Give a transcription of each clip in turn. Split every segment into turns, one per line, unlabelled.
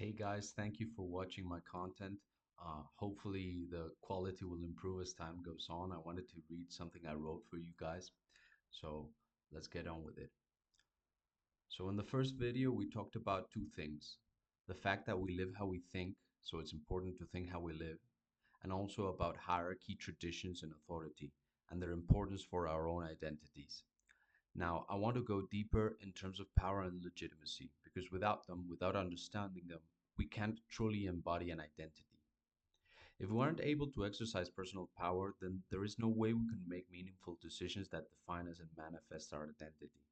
Hey guys, thank you for watching my content. Hopefully the quality will improve as time goes on. I wanted to read something I wrote for you guys, so let's get on with it. So in the first video, we talked about two things. The fact that we live how we think, so it's important to think how we live, and also about hierarchy, traditions, and authority, and their importance for our own identities. Now, I want to go deeper in terms of power and legitimacy, because without them, without understanding them, we can't truly embody an identity. If we aren't able to exercise personal power, then there is no way we can make meaningful decisions that define us and manifest our identity.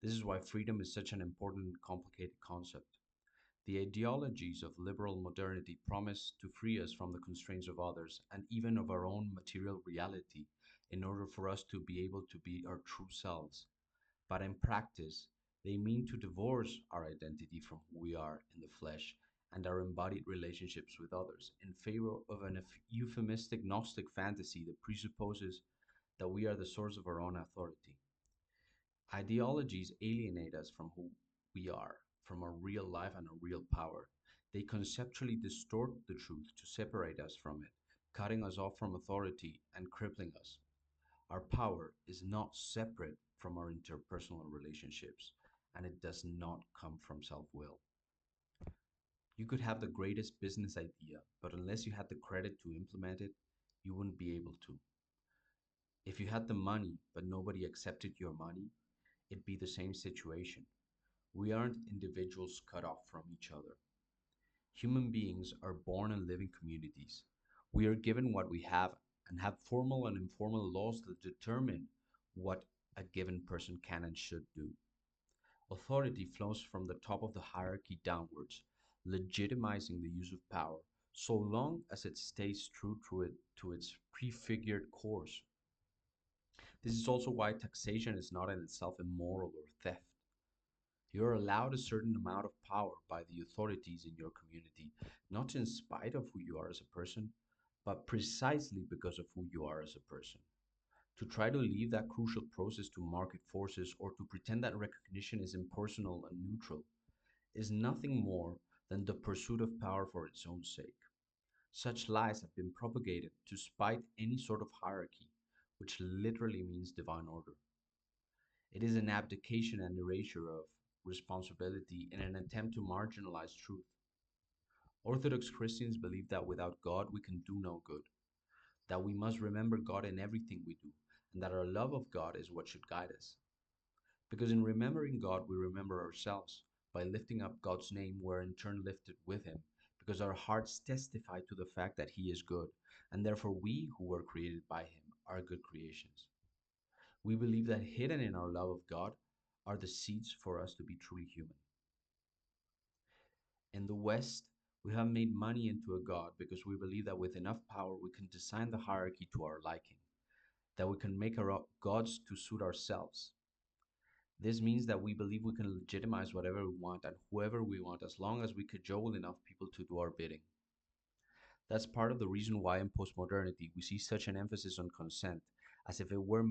This is why freedom is such an important and complicated concept. The ideologies of liberal modernity promise to free us from the constraints of others and even of our own material reality in order for us to be able to be our true selves. But in practice, they mean to divorce our identity from who we are in the flesh and our embodied relationships with others in favor of an euphemistic Gnostic fantasy that presupposes that we are the source of our own authority. Ideologies alienate us from who we are, from our real life and our real power. They conceptually distort the truth to separate us from it, cutting us off from authority and crippling us. Our power is not separate from our interpersonal relationships, and it does not come from self will. You could have the greatest business idea, but unless you had the credit to implement it, you wouldn't be able to. If you had the money, but nobody accepted your money, it'd be the same situation. We aren't individuals cut off from each other. Human beings are born and live in communities. We are given what we have and have formal and informal laws that determine what a given person can and should do. Authority flows from the top of the hierarchy downwards, legitimizing the use of power, so long as it stays true to its prefigured course. This is also why taxation is not in itself immoral or theft. You're allowed a certain amount of power by the authorities in your community, not in spite of who you are as a person, but precisely because of who you are as a person. To try to leave that crucial process to market forces or to pretend that recognition is impersonal and neutral is nothing more than the pursuit of power for its own sake. Such lies have been propagated to spite any sort of hierarchy, which literally means divine order. It is an abdication and erasure of responsibility in an attempt to marginalize truth. Orthodox Christians believe that without God we can do no good, that we must remember God in everything we do, and that our love of God is what should guide us. Because in remembering God, we remember ourselves. By lifting up God's name, we're in turn lifted with Him, because our hearts testify to the fact that He is good, and therefore we who were created by Him are good creations. We believe that hidden in our love of God are the seeds for us to be truly human. In the West, we have made money into a God because we believe that with enough power we can design the hierarchy to our liking, that we can make our gods to suit ourselves. This means that we believe we can legitimize whatever we want and whoever we want as long as we cajole enough people to do our bidding. That's part of the reason why in postmodernity we see such an emphasis on consent, as if it were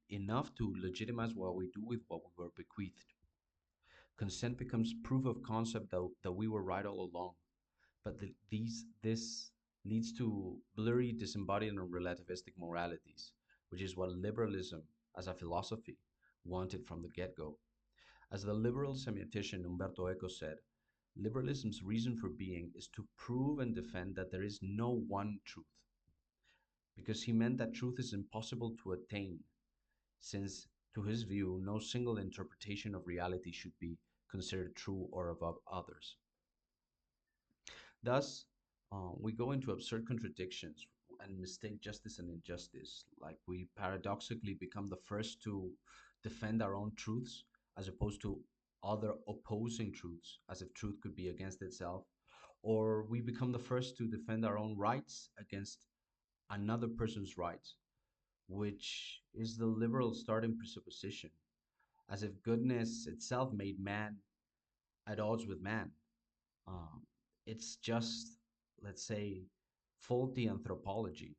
enough to legitimize what we do with what we were bequeathed. Consent becomes proof of concept that we were right all along, but this leads to blurry, disembodied, and relativistic moralities, which is what liberalism as a philosophy wanted from the get go. As the liberal semiotician Umberto Eco said, liberalism's reason for being is to prove and defend that there is no one truth, because he meant that truth is impossible to attain, since, to his view, no single interpretation of reality should be considered true or above others. Thus, we go into absurd contradictions and mistake justice and injustice. Like we paradoxically become the first to defend our own truths as opposed to other opposing truths, as if truth could be against itself. Or we become the first to defend our own rights against another person's rights, which is the liberal starting presupposition, as if goodness itself made man at odds with man. Um, it's just, let's say, faulty anthropology.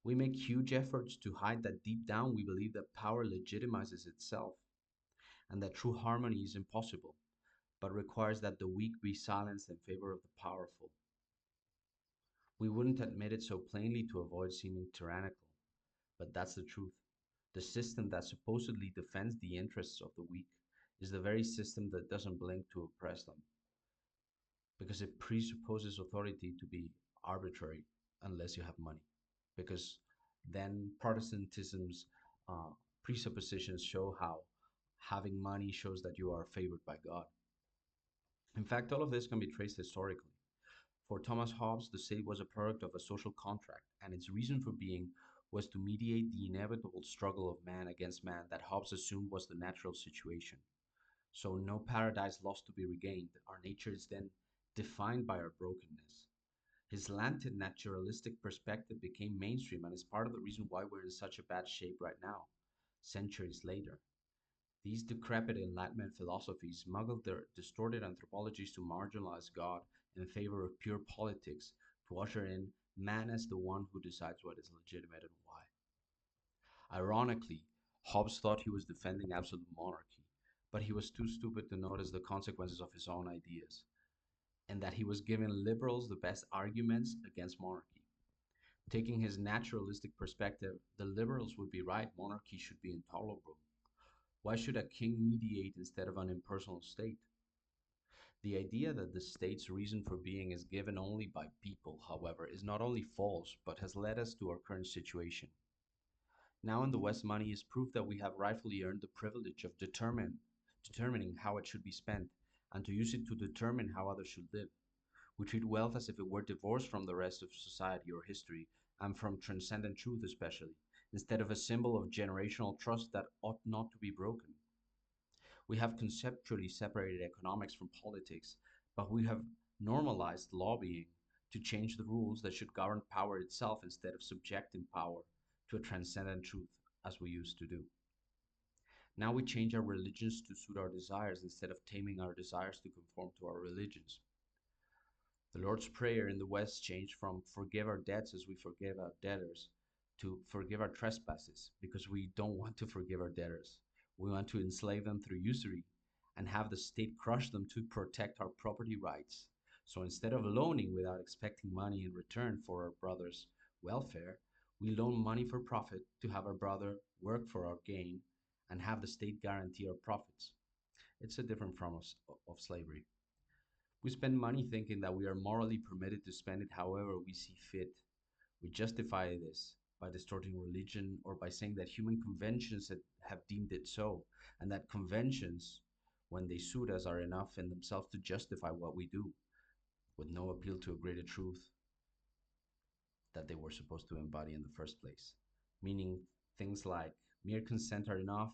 We make huge efforts to hide that deep down we believe that power legitimizes itself and that true harmony is impossible. but requires that the weak be silenced in favor of the powerful. We wouldn't admit it so plainly to avoid seeming tyrannical, but that's the truth. The system that supposedly defends the interests of the weak is the very system that doesn't blink to oppress them, because it presupposes authority to be arbitrary unless you have money. Because then Protestantism's presuppositions show how having money shows that you are favored by God. In fact, all of this can be traced historically. For Thomas Hobbes, the state was a product of a social contract, and its reason for being was to mediate the inevitable struggle of man against man that Hobbes assumed was the natural situation. So, no paradise lost to be regained. Our nature is then defined by our brokenness. His slanted naturalistic perspective became mainstream and is part of the reason why we're in such a bad shape right now, centuries later. These decrepit Enlightenment philosophies smuggled their distorted anthropologies to marginalize God in favor of pure politics, to usher in man as the one who decides what is legitimate and why. Ironically, Hobbes thought he was defending absolute monarchy, but he was too stupid to notice the consequences of his own ideas, and that he was giving liberals the best arguments against monarchy. Taking his naturalistic perspective, the liberals would be right, monarchy should be intolerable. Why should a king mediate instead of an impersonal state? The idea that the state's reason for being is given only by people, however, is not only false, but has led us to our current situation. Now in the West, money is proof that we have rightfully earned the privilege of determining how it should be spent, and to use it to determine how others should live. We treat wealth as if it were divorced from the rest of society or history, and from transcendent truth especially, instead of a symbol of generational trust that ought not to be broken. We have conceptually separated economics from politics, but we have normalized lobbying to change the rules that should govern power itself instead of subjecting power to a transcendent truth as we used to do. Now we change our religions to suit our desires instead of taming our desires to conform to our religions. The Lord's Prayer in the West changed from forgive our debts as we forgive our debtors to forgive our trespasses because we don't want to forgive our debtors. We want to enslave them through usury and have the state crush them to protect our property rights. So instead of loaning without expecting money in return for our brother's welfare, we loan money for profit to have our brother work for our gain and have the state guarantee our profits. It's a different form of slavery. We spend money thinking that we are morally permitted to spend it however we see fit. We justify this by distorting religion or by saying that human conventions have deemed it so, and that conventions, when they suit us, are enough in themselves to justify what we do, with no appeal to a greater truth that they were supposed to embody in the first place. Meaning things like mere consent are enough,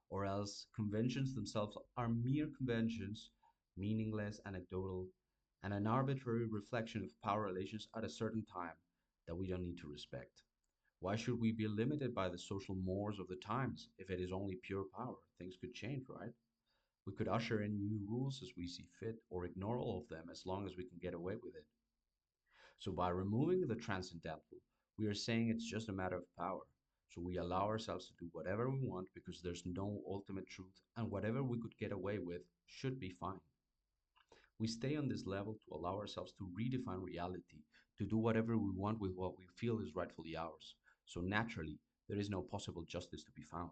or else conventions themselves are mere conventions, meaningless, anecdotal, and an arbitrary reflection of power relations at a certain time that we don't need to respect. Why should we be limited by the social mores of the times if it is only pure power? Things could change, right? We could usher in new rules as we see fit or ignore all of them as long as we can get away with it. So by removing the transcendental, we are saying it's just a matter of power. So we allow ourselves to do whatever we want because there's no ultimate truth, and whatever we could get away with should be fine. We stay on this level to allow ourselves to redefine reality, to do whatever we want with what we feel is rightfully ours. So naturally, there is no possible justice to be found.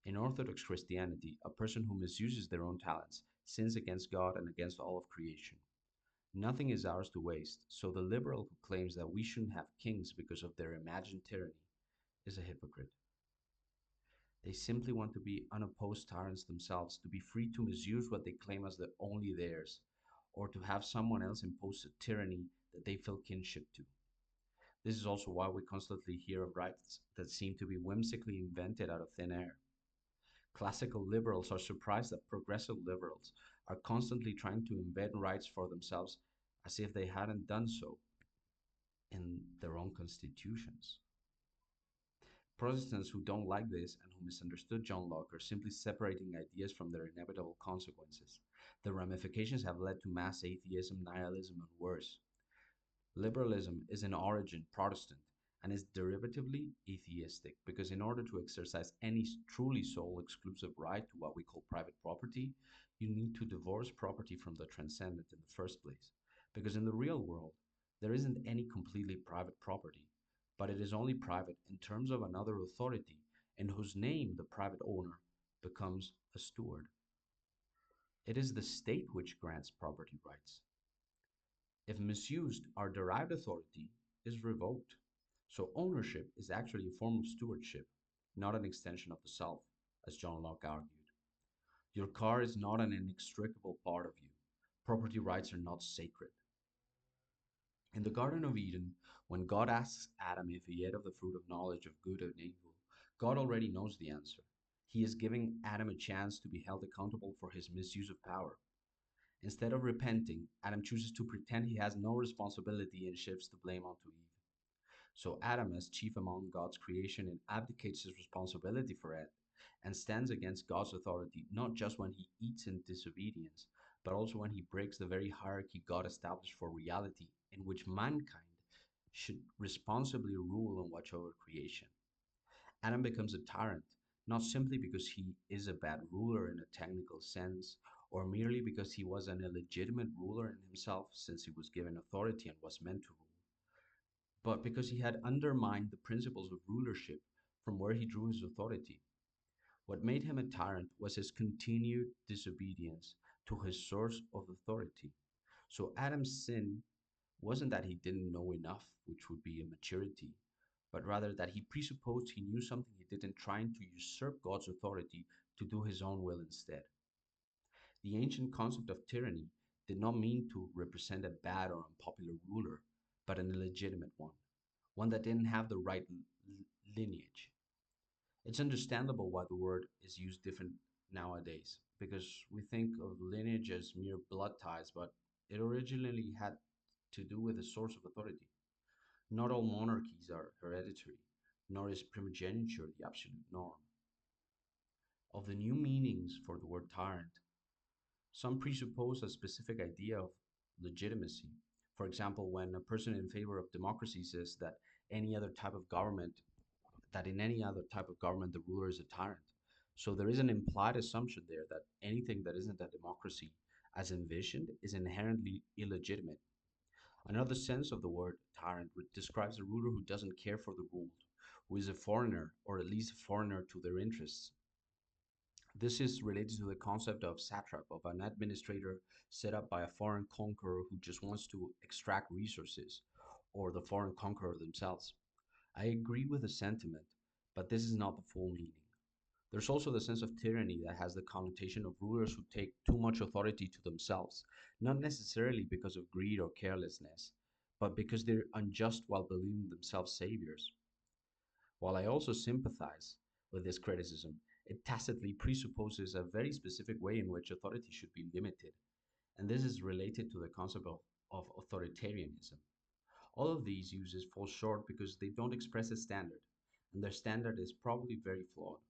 In Orthodox Christianity, a person who misuses their own talents sins against God and against all of creation. Nothing is ours to waste, so the liberal who claims that we shouldn't have kings because of their imagined tyranny is a hypocrite. They simply want to be unopposed tyrants themselves, to be free to misuse what they claim as the only theirs, or to have someone else impose a tyranny that they feel kinship to. This is also why we constantly hear of rights that seem to be whimsically invented out of thin air. Classical liberals are surprised that progressive liberals are constantly trying to invent rights for themselves as if they hadn't done so in their own constitutions. Protestants who don't like this and who misunderstood John Locke are simply separating ideas from their inevitable consequences. The ramifications have led to mass atheism, nihilism, and worse. Liberalism is in origin Protestant and is derivatively atheistic because, in order to exercise any truly soul exclusive right to what we call private property, you need to divorce property from the transcendent in the first place. Because in the real world, there isn't any completely private property, but it is only private in terms of another authority in whose name the private owner becomes a steward. It is the state which grants property rights. If misused, our derived authority is revoked. So ownership is actually a form of stewardship, not an extension of the self, as John Locke argued. Your car is not an inextricable part of you. Property rights are not sacred. In the Garden of Eden, when God asks Adam if he ate of the fruit of knowledge of good and evil, God already knows the answer. He is giving Adam a chance to be held accountable for his misuse of power. Instead of repenting, Adam chooses to pretend he has no responsibility and shifts the blame onto Eve. So Adam, as chief among God's creation, abdicates his responsibility for it and stands against God's authority, not just when he eats in disobedience, but also when he breaks the very hierarchy God established for reality, in which mankind should responsibly rule and watch over creation. Adam becomes a tyrant, not simply because he is a bad ruler in a technical sense, or merely because he was an illegitimate ruler in himself, since he was given authority and was meant to rule, but because he had undermined the principles of rulership from where he drew his authority. What made him a tyrant was his continued disobedience to his source of authority. So Adam's sin wasn't that he didn't know enough, which would be immaturity, but rather that he presupposed he knew something he didn't, trying to usurp God's authority to do his own will instead. The ancient concept of tyranny did not mean to represent a bad or unpopular ruler, but an illegitimate one that didn't have the right lineage. It's understandable why the word is used different nowadays, because we think of lineage as mere blood ties, but it originally had to do with a source of authority. Not all monarchies are hereditary, nor is primogeniture the absolute norm. Of the new meanings for the word tyrant, some presuppose a specific idea of legitimacy. For example, when a person in favor of democracy says any other type of government, that in any other type of government the ruler is a tyrant. So there is an implied assumption there that anything that isn't a democracy as envisioned is inherently illegitimate. Another sense of the word tyrant describes a ruler who doesn't care for the ruled, who is a foreigner, or at least a foreigner to their interests. This is related to the concept of satrap, of an administrator set up by a foreign conqueror who just wants to extract resources, or the foreign conqueror themselves. I agree with the sentiment, but this is not the full meaning. There's also the sense of tyranny that has the connotation of rulers who take too much authority to themselves, not necessarily because of greed or carelessness, but because they're unjust while believing themselves saviors. While I also sympathize with this criticism, it tacitly presupposes a very specific way in which authority should be limited, and this is related to the concept of authoritarianism. All of these uses fall short because they don't express a standard, and their standard is probably very flawed.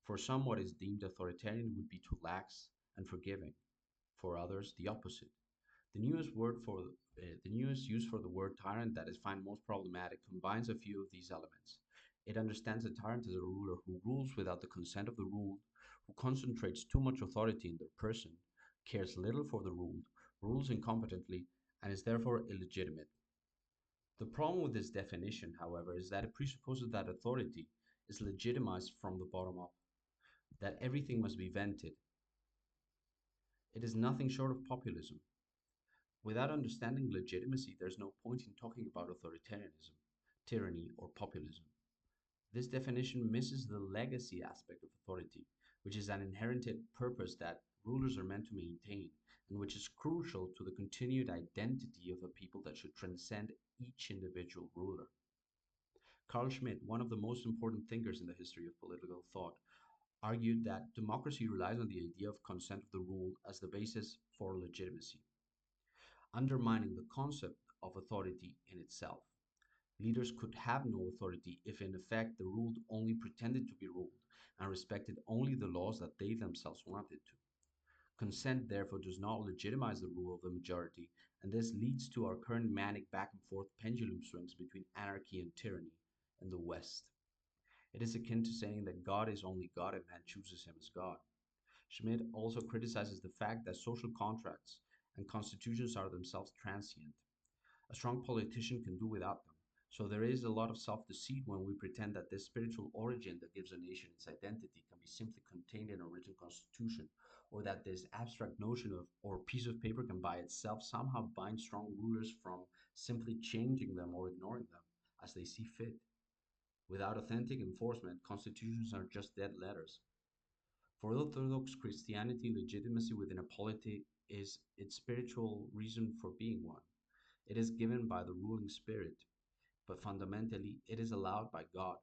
For some, what is deemed authoritarian would be too lax and forgiving. For others, the opposite. The newest use for the word tyrant that is find most problematic combines a few of these elements. It understands a tyrant as a ruler who rules without the consent of the ruled, who concentrates too much authority in their person, cares little for the ruled, rules incompetently, and is therefore illegitimate. The problem with this definition, however, is that it presupposes that authority is legitimized from the bottom up, that everything must be vented. It is nothing short of populism. Without understanding legitimacy, there's no point in talking about authoritarianism, tyranny, or populism. This definition misses the legacy aspect of authority, which is an inherent purpose that rulers are meant to maintain, and which is crucial to the continued identity of a people that should transcend each individual ruler. Carl Schmitt, one of the most important thinkers in the history of political thought, argued that democracy relies on the idea of consent of the ruled as the basis for legitimacy, undermining the concept of authority in itself. Leaders could have no authority if, in effect, the ruled only pretended to be ruled and respected only the laws that they themselves wanted to. Consent, therefore, does not legitimize the rule of the majority, and this leads to our current manic back and forth pendulum swings between anarchy and tyranny in the West. It is akin to saying that God is only God and man chooses him as God. Schmidt also criticizes the fact that social contracts and constitutions are themselves transient. A strong politician can do without them. So there is a lot of self deceit when we pretend that this spiritual origin that gives a nation its identity can be simply contained in a written constitution, or that this abstract notion of or piece of paper can by itself somehow bind strong rulers from simply changing them or ignoring them as they see fit. Without authentic enforcement, constitutions are just dead letters. For Orthodox Christianity, legitimacy within a polity is its spiritual reason for being one. It is given by the ruling spirit, but fundamentally it is allowed by God.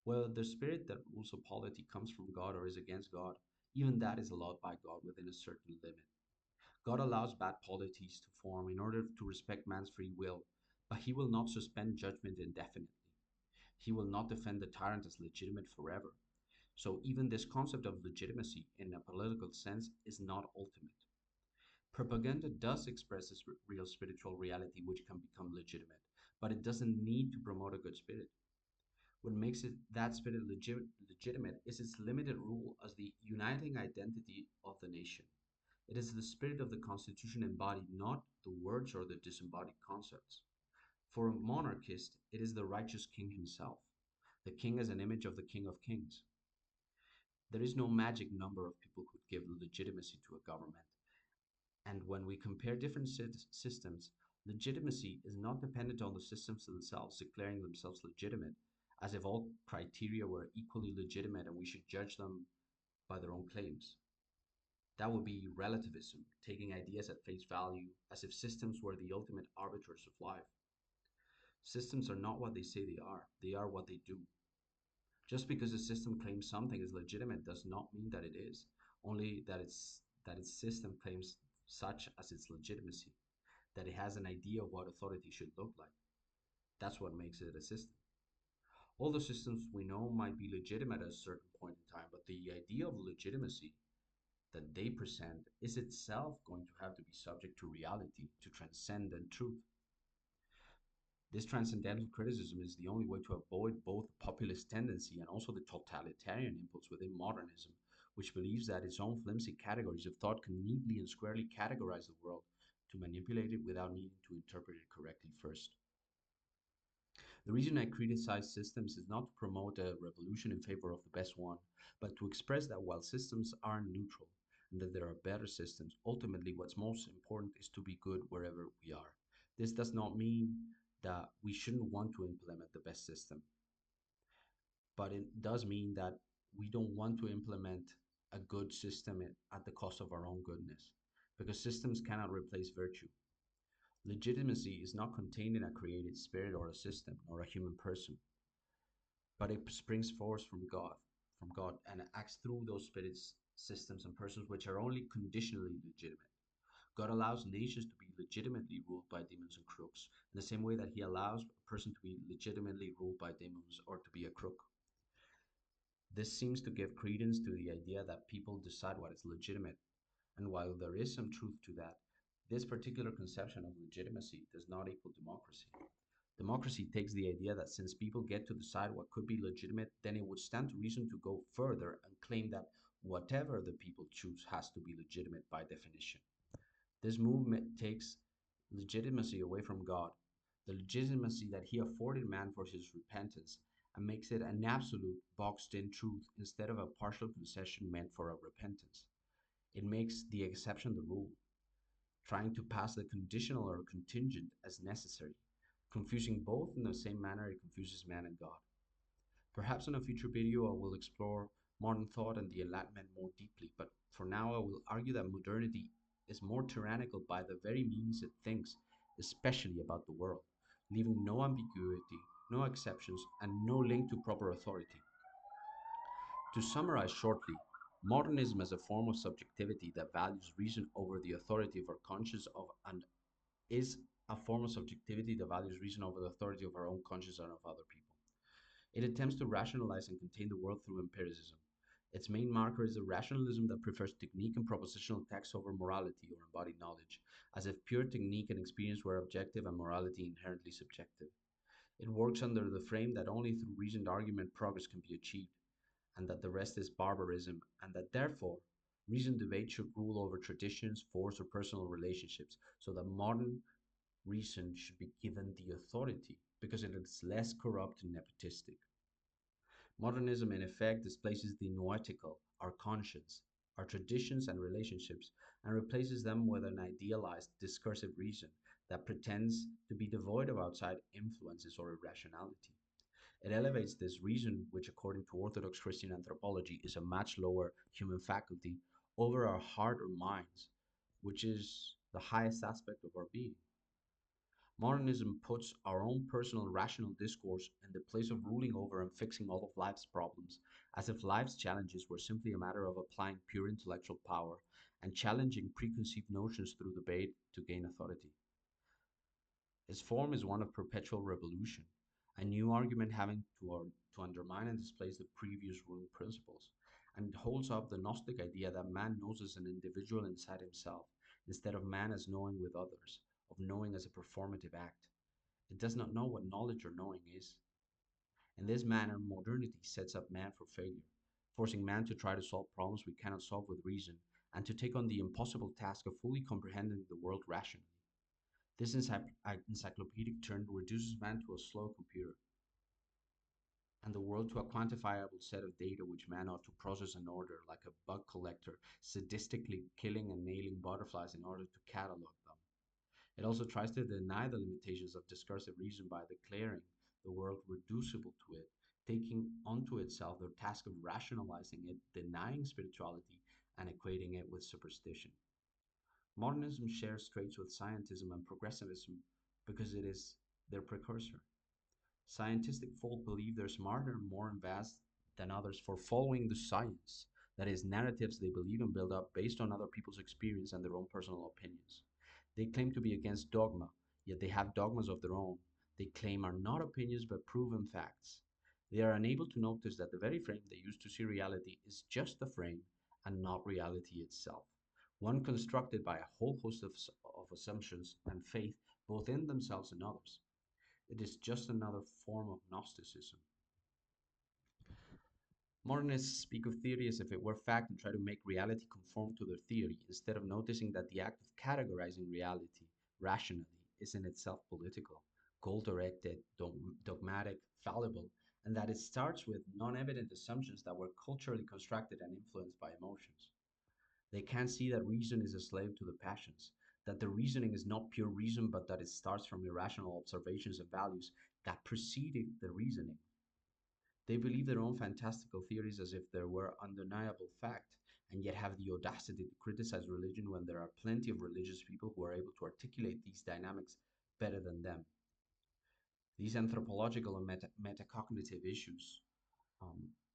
Whether the spirit that rules a polity comes from God or is against God, even that is allowed by God within a certain limit. God allows bad polities to form in order to respect man's free will, but he will not suspend judgment indefinitely. He will not defend the tyrant as legitimate forever. So even this concept of legitimacy in a political sense is not ultimate. Propaganda does express this real spiritual reality which can become legitimate, but it doesn't need to promote a good spirit. What makes it that spirit legitimate is its limited rule as the uniting identity of the nation. It is the spirit of the Constitution embodied, not the words or the disembodied concepts. For a monarchist, it is the righteous king himself, the king as an image of the King of Kings. There is no magic number of people who give legitimacy to a government. And when we compare different systems, legitimacy is not dependent on the systems themselves declaring themselves legitimate, as if all criteria were equally legitimate and we should judge them by their own claims. That would be relativism, taking ideas at face value, as if systems were the ultimate arbiters of life. Systems are not what they are what they do. Just because a system claims something is legitimate does not mean that it is, only that its system claims such as its legitimacy, that it has an idea of what authority should look like. That's what makes it a system. All the systems we know might be legitimate at a certain point in time, but the idea of legitimacy that they present is itself going to have to be subject to reality, to transcendent truth. This transcendental criticism is the only way to avoid both the populist tendency and also the totalitarian impulse within modernism, which believes that its own flimsy categories of thought can neatly and squarely categorize the world to manipulate it without needing to interpret it correctly first. The reason I criticize systems is not to promote a revolution in favor of the best one, but to express that while systems are neutral and that there are better systems, ultimately what's most important is to be good wherever we are. This does not mean that we shouldn't want to implement the best system, but it does mean that we don't want to implement a good system at the cost of our own goodness, because systems cannot replace virtue. Legitimacy is not contained in a created spirit or a system or a human person, but it springs forth from God, and acts through those spirits, systems, and persons which are only conditionally legitimate. God allows nations to be legitimately ruled by demons and crooks, in the same way that He allows a person to be legitimately ruled by demons or to be a crook. This seems to give credence to the idea that people decide what is legitimate, and while there is some truth to that, this particular conception of legitimacy does not equal democracy. Democracy takes the idea that since people get to decide what could be legitimate, then it would stand to reason to go further and claim that whatever the people choose has to be legitimate by definition. This movement takes legitimacy away from God, the legitimacy that He afforded man for his repentance, and makes it an absolute, boxed in truth instead of a partial concession meant for a repentance. It makes the exception the rule, trying to pass the conditional or contingent as necessary, confusing both in the same manner it confuses man and God. Perhaps in a future video I will explore modern thought and the Enlightenment more deeply, but for now I will argue that modernity is more tyrannical by the very means it thinks, especially about the world, leaving no ambiguity, no exceptions, and no link to proper authority. To summarize shortly, modernism is a form of subjectivity that values reason over the authority of our conscience of and is a form of subjectivity that values reason over the authority of our own conscience and of other people. It attempts to rationalize and contain the world through empiricism. Its main marker is a rationalism that prefers technique and propositional text over morality or embodied knowledge, as if pure technique and experience were objective and morality inherently subjective. It works under the frame that only through reasoned argument progress can be achieved, and that the rest is barbarism, and that therefore Reason debate should rule over traditions, force, or personal relationships, so that modern reason should be given the authority because it is less corrupt and nepotistic. Modernism, in effect, displaces the noetical, our conscience, our traditions and relationships, and replaces them with an idealized discursive reason that pretends to be devoid of outside influences or irrationality. It elevates this reason, which, according to Orthodox Christian anthropology, is a much lower human faculty, over our heart or minds, which is the highest aspect of our being. Modernism puts our own personal rational discourse in the place of ruling over and fixing all of life's problems, as if life's challenges were simply a matter of applying pure intellectual power and challenging preconceived notions through debate to gain authority. Its form is one of perpetual revolution, a new argument having to undermine and displace the previous ruling principles, and it holds up the Gnostic idea that man knows as an individual inside himself, instead of man as knowing with others, of knowing as a performative act. It does not know what knowledge or knowing is. In this manner, modernity sets up man for failure, forcing man to try to solve problems we cannot solve with reason, and to take on the impossible task of fully comprehending the world rationally. This encyclopedic turn reduces man to a slow computer, and the world to a quantifiable set of data which man ought to process and order, like a bug collector, sadistically killing and nailing butterflies in order to catalog them. It also tries to deny the limitations of discursive reason by declaring the world reducible to it, taking onto itself the task of rationalizing it, denying spirituality, and equating it with superstition. Modernism shares traits with scientism and progressivism because it is their precursor. Scientific folk believe they're smarter and more advanced than others for following the science, that is, narratives they believe and build up based on other people's experience and their own personal opinions. They claim to be against dogma, yet they have dogmas of their own. They claim are not opinions but proven facts. They are unable to notice that the very frame they use to see reality is just a frame and not reality itself, one constructed by a whole host of assumptions and faith both in themselves and others. It is just another form of Gnosticism. Modernists speak of theory as if it were fact and try to make reality conform to their theory, instead of noticing that the act of categorizing reality rationally is in itself political, goal directed, dogmatic, fallible, and that it starts with non evident assumptions that were culturally constructed and influenced by emotions. They can't see that reason is a slave to the passions, that the reasoning is not pure reason, but that it starts from irrational observations and values that preceded the reasoning. They believe their own fantastical theories as if they were undeniable fact, and yet have the audacity to criticize religion when there are plenty of religious people who are able to articulate these dynamics better than them. These anthropological and metacognitive issues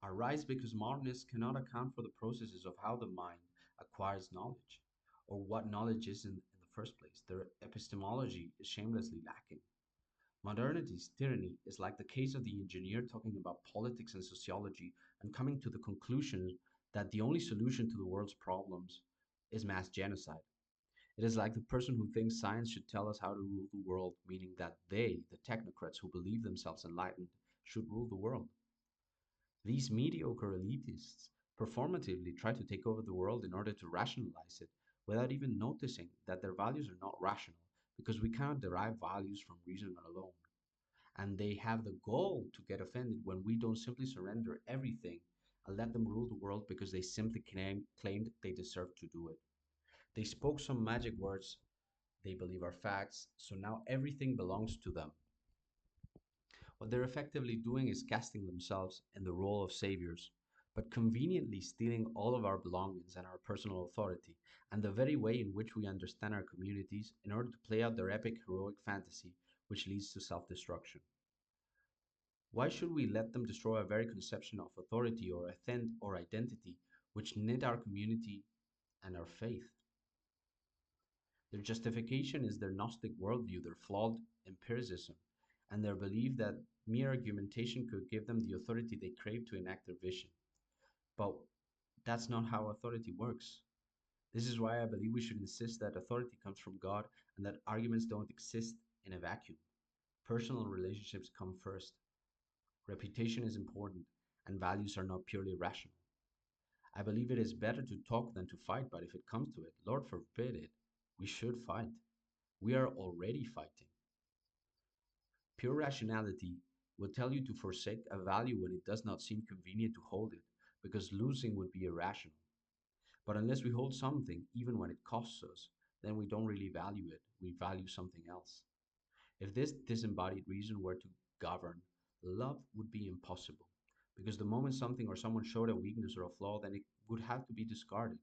arise because modernists cannot account for the processes of how the mind acquires knowledge, or what knowledge is in the first place. Their epistemology is shamelessly lacking. Modernity's tyranny is like the case of the engineer talking about politics and sociology and coming to the conclusion that the only solution to the world's problems is mass genocide. It is like the person who thinks science should tell us how to rule the world, meaning that they, the technocrats who believe themselves enlightened, should rule the world. These mediocre elitists performatively try to take over the world in order to rationalize it without even noticing that their values are not rational because we cannot derive values from reason alone. And they have the goal to get offended when we don't simply surrender everything and let them rule the world because they simply claimed they deserve to do it. They spoke some magic words they believe are facts, so now everything belongs to them. What they're effectively doing is casting themselves in the role of saviors, but conveniently stealing all of our belongings and our personal authority, and the very way in which we understand our communities in order to play out their epic heroic fantasy, which leads to self destruction. Why should we let them destroy our very conception of authority or identity, which knit our community and our faith? Their justification is their Gnostic worldview, their flawed empiricism, and their belief that mere argumentation could give them the authority they crave to enact their vision. But that's not how authority works. This is why I believe we should insist that authority comes from God and that arguments don't exist in a vacuum. Personal relationships come first. Reputation is important, and values are not purely rational. I believe it is better to talk than to fight, but if it comes to it, Lord forbid it, we should fight. We are already fighting. Pure rationality will tell you to forsake a value when it does not seem convenient to hold it, because losing would be irrational. But unless we hold something, even when it costs us, then we don't really value it. We value something else. If this disembodied reason were to govern, love would be impossible. Because the moment something or someone showed a weakness or a flaw, then it would have to be discarded,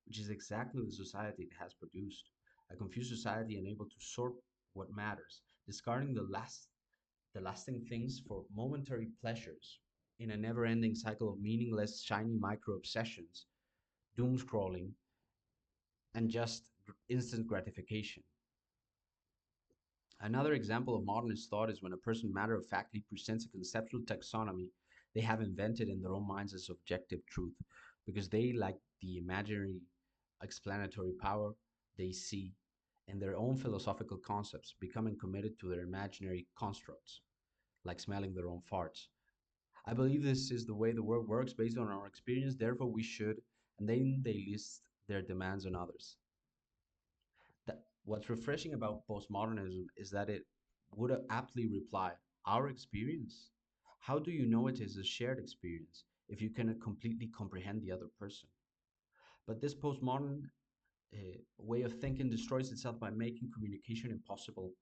which is exactly the society it has produced. A confused society unable to sort what matters, discarding the lasting things for momentary pleasures in a never ending cycle of meaningless, shiny micro obsessions, doom scrolling, and just instant gratification. Another example of modernist thought is when a person matter of factly presents a conceptual taxonomy they have invented in their own minds as objective truth, because they, like the imaginary explanatory power they see in their own philosophical concepts, becoming committed to their imaginary constructs, like smelling their own farts. I believe this is the way the world works based on our experience, therefore we should, and then they list their demands on others. What's refreshing about postmodernism is that it would aptly reply, our experience? How do you know it is a shared experience if you cannot completely comprehend the other person? But this postmodern way of thinking destroys itself by making communication impossible,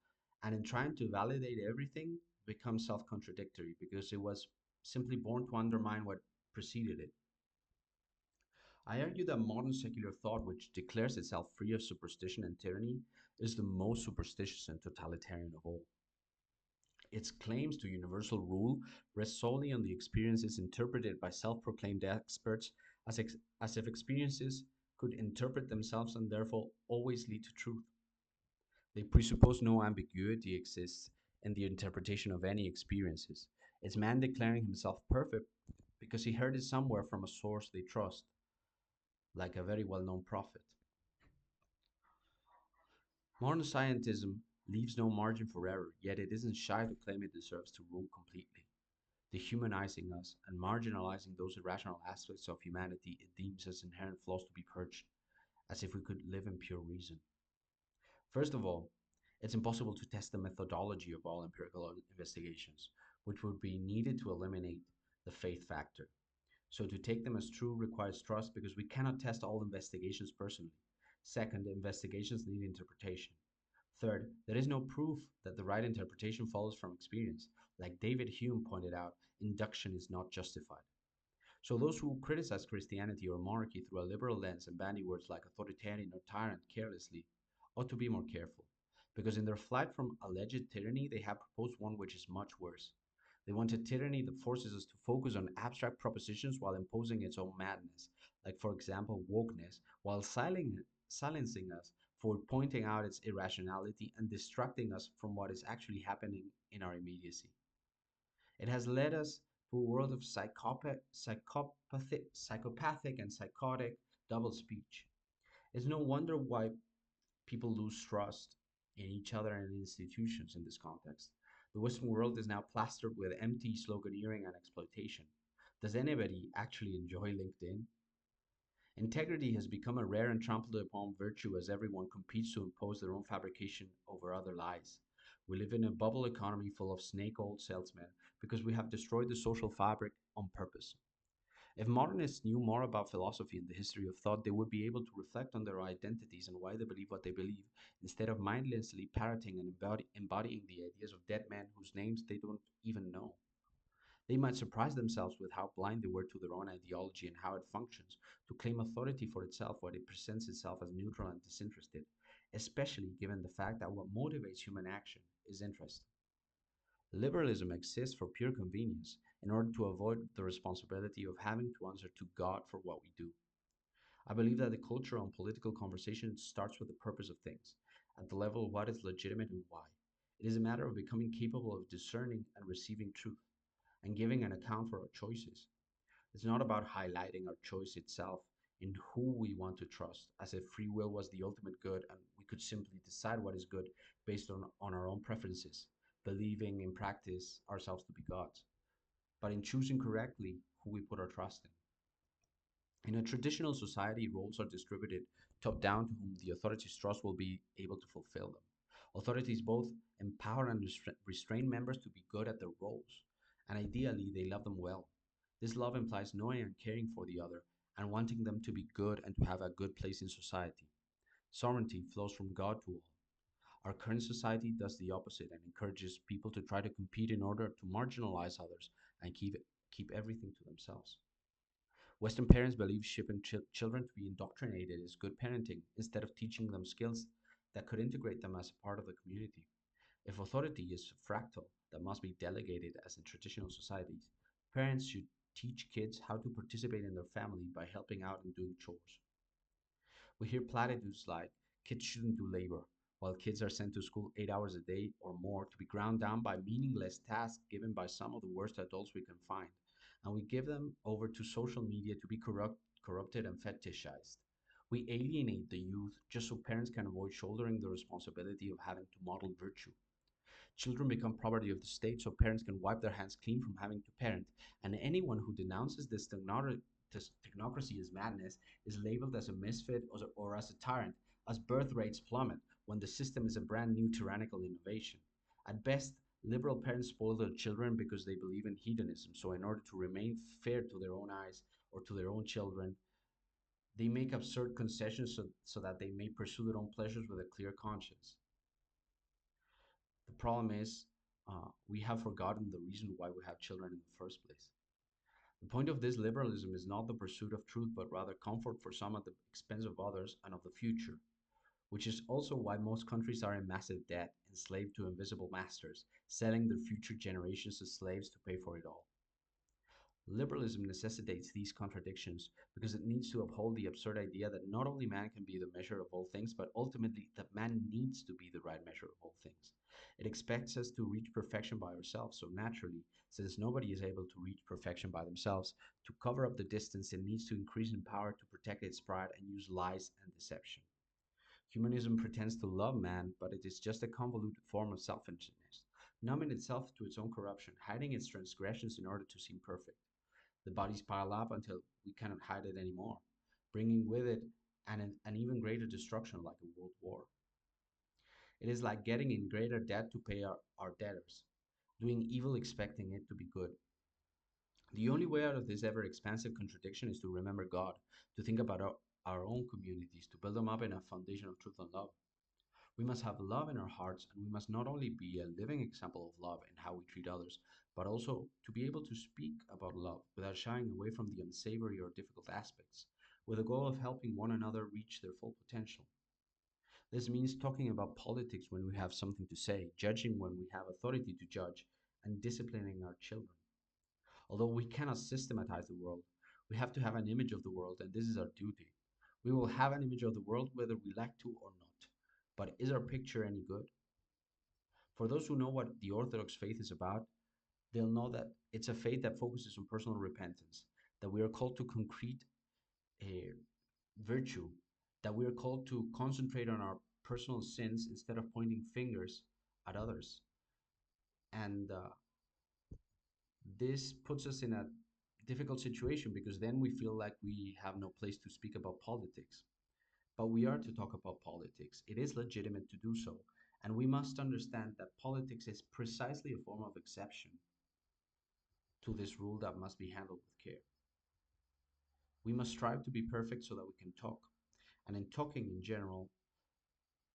and in trying to validate everything, becomes self contradictory because it was simply born to undermine what preceded it. I argue that modern secular thought, which declares itself free of superstition and tyranny, is the most superstitious and totalitarian of all. Its claims to universal rule rest solely on the experiences interpreted by self proclaimed experts as if experiences could interpret themselves and therefore always lead to truth. They presuppose no ambiguity exists in the interpretation of any experiences. It's man declaring himself perfect because he heard it somewhere from a source they trust, like a very well known prophet. Modern scientism leaves no margin for error, yet it isn't shy to claim it deserves to rule completely, dehumanizing us and marginalizing those irrational aspects of humanity it deems as inherent flaws to be purged, as if we could live in pure reason. First of all, it's impossible to test the methodology of all empirical investigations, which would be needed to eliminate the faith factor. So to take them as true requires trust because we cannot test all investigations personally. Second, investigations need interpretation. Third, there is no proof that the right interpretation follows from experience. Like David Hume pointed out, induction is not justified. So those who criticize Christianity or monarchy through a liberal lens and bandy words like authoritarian or tyrant carelessly ought to be more careful, because in their flight from alleged tyranny, they have proposed one which is much worse. They want a tyranny that forces us to focus on abstract propositions while imposing its own madness, like, for example, wokeness, while silencing us for pointing out its irrationality and distracting us from what is actually happening in our immediacy. It has led us to a world of psychopathic and psychotic double speech. It's no wonder why people lose trust in each other and institutions in this context. The Western world is now plastered with empty sloganeering and exploitation. Does anybody actually enjoy LinkedIn? Integrity has become a rare and trampled upon virtue as everyone competes to impose their own fabrication over other lies. We live in a bubble economy full of snake old salesmen because we have destroyed the social fabric on purpose. If modernists knew more about philosophy and the history of thought, they would be able to reflect on their identities and why they believe what they believe, instead of mindlessly parroting and embodying the ideas of dead men whose names they don't even know. They might surprise themselves with how blind they were to their own ideology and how it functions to claim authority for itself while it presents itself as neutral and disinterested, especially given the fact that what motivates human action is interest. Liberalism exists for pure convenience in order to avoid the responsibility of having to answer to God for what we do. I believe that the cultural and political conversation starts with the purpose of things, at the level of what is legitimate and why. It is a matter of becoming capable of discerning and receiving truth, and giving an account for our choices. It's not about highlighting our choice itself in who we want to trust, as if free will was the ultimate good and we could simply decide what is good based on our own preferences, believing in practice ourselves to be gods, but in choosing correctly who we put our trust in. In a traditional society, roles are distributed top down to whom the authorities trust will be able to fulfill them. Authorities both empower and restrain members to be good at their roles, and ideally, they love them well. This love implies knowing and caring for the other and wanting them to be good and to have a good place in society. Sovereignty flows from God to all. Our current society does the opposite and encourages people to try to compete in order to marginalize others and keep everything to themselves. Western parents believe shipping children to be indoctrinated is good parenting instead of teaching them skills that could integrate them as a part of the community. If authority is fractal that must be delegated as in traditional societies, parents should teach kids how to participate in their family by helping out and doing chores. We hear platitudes like kids shouldn't do labor, while kids are sent to school 8 hours a day or more to be ground down by meaningless tasks given by some of the worst adults we can find. And we give them over to social media to be corrupted and fetishized. We alienate the youth just so parents can avoid shouldering the responsibility of having to model virtue. Children become property of the state so parents can wipe their hands clean from having to parent, and anyone who denounces this technocracy as madness is labeled as a misfit or as a tyrant, as birth rates plummet when the system is a brand new tyrannical innovation. At best, liberal parents spoil their children because they believe in hedonism, so in order to remain fair to their own eyes or to their own children, they make absurd concessions so that they may pursue their own pleasures with a clear conscience. The problem is, we have forgotten the reason why we have children in the first place. The point of this liberalism is not the pursuit of truth, but rather comfort for some at the expense of others and of the future, which is also why most countries are in massive debt, enslaved to invisible masters, selling their future generations as slaves to pay for it all. Liberalism necessitates these contradictions because it needs to uphold the absurd idea that not only man can be the measure of all things, but ultimately that man needs to be the right measure of all things. It expects us to reach perfection by ourselves, so naturally, since nobody is able to reach perfection by themselves, to cover up the distance, it needs to increase in power to protect its pride and use lies and deception. Humanism pretends to love man, but it is just a convoluted form of selfishness, numbing itself to its own corruption, hiding its transgressions in order to seem perfect. The bodies pile up until we cannot hide it anymore, bringing with it an even greater destruction like a world war. It is like getting in greater debt to pay our debtors, doing evil expecting it to be good. The only way out of this ever expansive contradiction is to remember God, to think about our own communities, to build them up in a foundation of truth and love. We must have love in our hearts, and we must not only be a living example of love in how we treat others, but also to be able to speak about love without shying away from the unsavory or difficult aspects, with the goal of helping one another reach their full potential. This means talking about politics when we have something to say, judging when we have authority to judge, and disciplining our children. Although we cannot systematize the world, we have to have an image of the world, and this is our duty. We will have an image of the world whether we like to or not. But is our picture any good? For those who know what the Orthodox faith is about, they'll know that it's a faith that focuses on personal repentance, that we are called to concrete uh, virtue, that we are called to concentrate on our personal sins instead of pointing fingers at others. And this puts us in a difficult situation because then we feel like we have no place to speak about politics. But we are to talk about politics. It is legitimate to do so. And we must understand that politics is precisely a form of exception to this rule that must be handled with care. We must strive to be perfect so that we can talk. And in talking in general,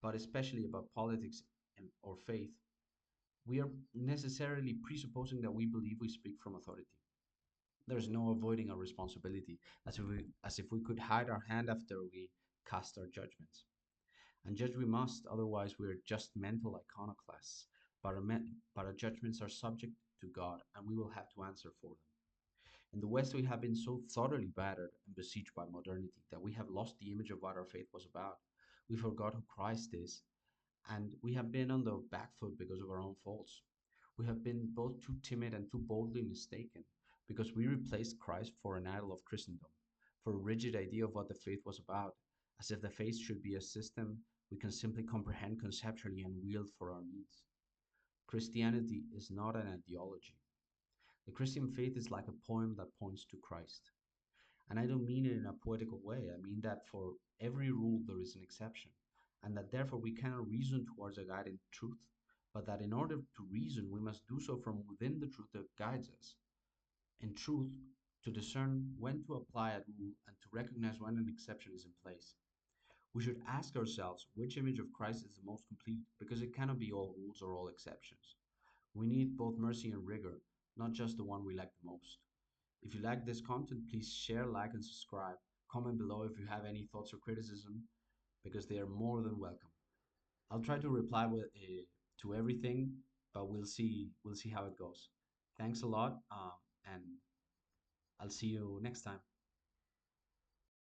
but especially about politics or faith, we are necessarily presupposing that we believe we speak from authority. There's no avoiding our responsibility, as if we could hide our hand after we cast our judgments. And judge we must, otherwise we are just mental iconoclasts. But our judgments are subject to God, and we will have to answer for them. In the West, we have been so thoroughly battered and besieged by modernity that we have lost the image of what our faith was about. We forgot who Christ is, and we have been on the back foot because of our own faults. We have been both too timid and too boldly mistaken because we replaced Christ for an idol of Christendom, for a rigid idea of what the faith was about, as if the faith should be a system we can simply comprehend conceptually and wield for our needs. Christianity is not an ideology. The Christian faith is like a poem that points to Christ. And I don't mean it in a poetical way. I mean that for every rule there is an exception, and that therefore we cannot reason towards a guiding truth, but that in order to reason, we must do so from within the truth that guides us. In truth, to discern when to apply a rule and to recognize when an exception is in place. We should ask ourselves which image of Christ is the most complete, because it cannot be all rules or all exceptions. We need both mercy and rigor, not just the one we like the most. If you like this content, please share, like, and subscribe. Comment below if you have any thoughts or criticism, because they are more than welcome. I'll try to reply to everything, but we'll see how it goes. Thanks a lot, and I'll see you next time.